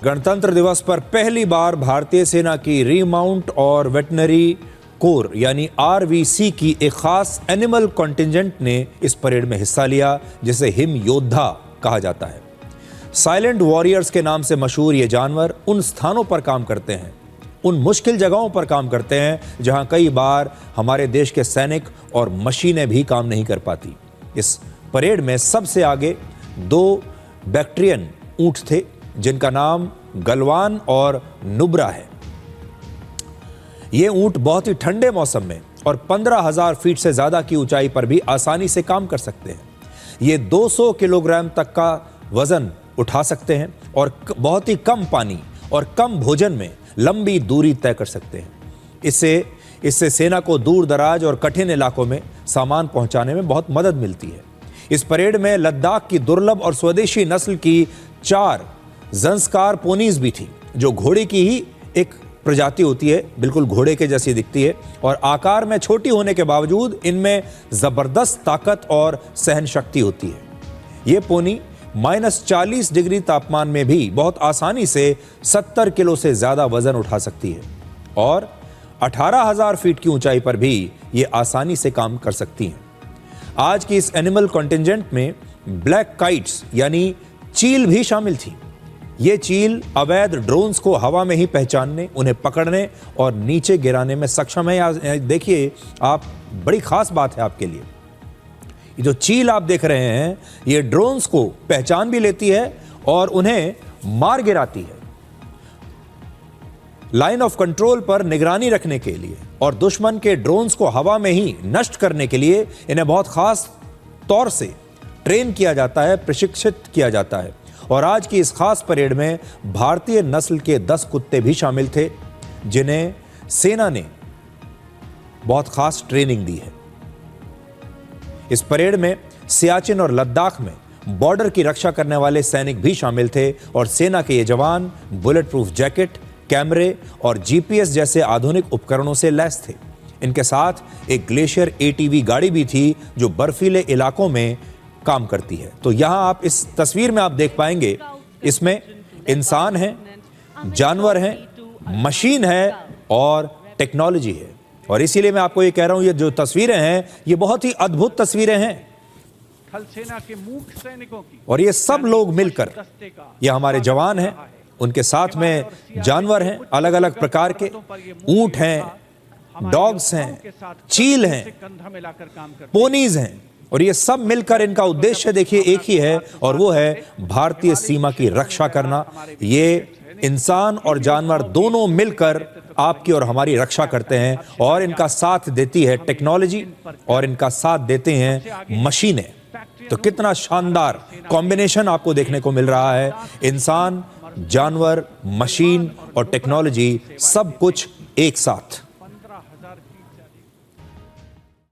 गणतंत्र दिवस पर पहली बार भारतीय सेना की रीमाउंट और वेटनरी कोर यानी आरवीसी की एक खास एनिमल कॉन्टिंजेंट ने इस परेड में हिस्सा लिया, जिसे हिम योद्धा कहा जाता है। साइलेंट वॉरियर्स के नाम से मशहूर ये जानवर उन स्थानों पर काम करते हैं, उन मुश्किल जगहों पर काम करते हैं जहां कई बार हमारे देश के सैनिक और मशीनें भी काम नहीं कर पाती। इस परेड में सबसे आगे 2 बैक्ट्रियन ऊंट थे, जिनका नाम गलवान और नुब्रा है। ये ऊंट बहुत ही ठंडे मौसम में और 15,000 फीट से ज्यादा की ऊंचाई पर भी आसानी से काम कर सकते हैं। ये 200 किलोग्राम तक का वजन उठा सकते हैं और बहुत ही कम पानी और कम भोजन में लंबी दूरी तय कर सकते हैं। इससे सेना को दूर दराज और कठिन इलाकों में सामान पहुंचाने में बहुत मदद मिलती है। इस परेड में लद्दाख की दुर्लभ और स्वदेशी नस्ल की 4 ज़ंस्कार पोनीज भी थी, जो घोड़े की ही एक प्रजाति होती है, बिल्कुल घोड़े के जैसी दिखती है और आकार में छोटी होने के बावजूद इनमें जबरदस्त ताकत और सहन शक्ति होती है। ये पोनी -40 डिग्री तापमान में भी बहुत आसानी से 70 किलो से ज्यादा वजन उठा सकती है और 18,000 फीट की ऊंचाई पर भी ये आसानी से काम कर सकती हैं। आज की इस एनिमल कॉन्टिंजेंट में ब्लैक काइट्स यानी चील भी शामिल थी। ये चील अवैध ड्रोन्स को हवा में ही पहचानने, उन्हें पकड़ने और नीचे गिराने में सक्षम है। देखिए आप, बड़ी खास बात है आपके लिए, ये जो चील आप देख रहे हैं ये ड्रोन्स को पहचान भी लेती है और उन्हें मार गिराती है। लाइन ऑफ कंट्रोल पर निगरानी रखने के लिए और दुश्मन के ड्रोन्स को हवा में ही नष्ट करने के लिए इन्हें बहुत खास तौर से ट्रेन किया जाता है, प्रशिक्षित किया जाता है। और आज की इस खास परेड में भारतीय नस्ल के 10 कुत्ते भी शामिल थे, जिन्हें सेना ने बहुत खास ट्रेनिंग दी है। इस परेड में सियाचिन और लद्दाख में बॉर्डर की रक्षा करने वाले सैनिक भी शामिल थे और सेना के ये जवान बुलेट प्रूफ जैकेट, कैमरे और जीपीएस जैसे आधुनिक उपकरणों से लैस थे। इनके साथ एक ग्लेशियर एटीवी गाड़ी भी थी, जो बर्फीले इलाकों में काम करती है। तो यहां आप इस तस्वीर में आप देख पाएंगे, इसमें इंसान हैं, जानवर हैं, मशीन है और टेक्नोलॉजी है। और इसीलिए मैं आपको ये कह रहा हूं, ये जो तस्वीरें हैं ये बहुत ही अद्भुत तस्वीरें हैं। थल सेना के मूक सैनिकों की और ये सब लोग मिलकर, ये हमारे जवान हैं, उनके साथ में जानवर हैं, अलग अलग प्रकार के ऊंट हैं, डॉग्स हैं, चील हैं, पोनीज हैं, और ये सब मिलकर इनका उद्देश्य देखिए एक ही है और वो है भारतीय सीमा की रक्षा करना। ये इंसान और जानवर दोनों मिलकर आपकी और हमारी रक्षा करते हैं और इनका साथ देती है टेक्नोलॉजी और इनका साथ देते हैं मशीनें। तो कितना शानदार कॉम्बिनेशन आपको देखने को मिल रहा है। इंसान, जानवर, मशीन और टेक्नोलॉजी, सब कुछ एक साथ।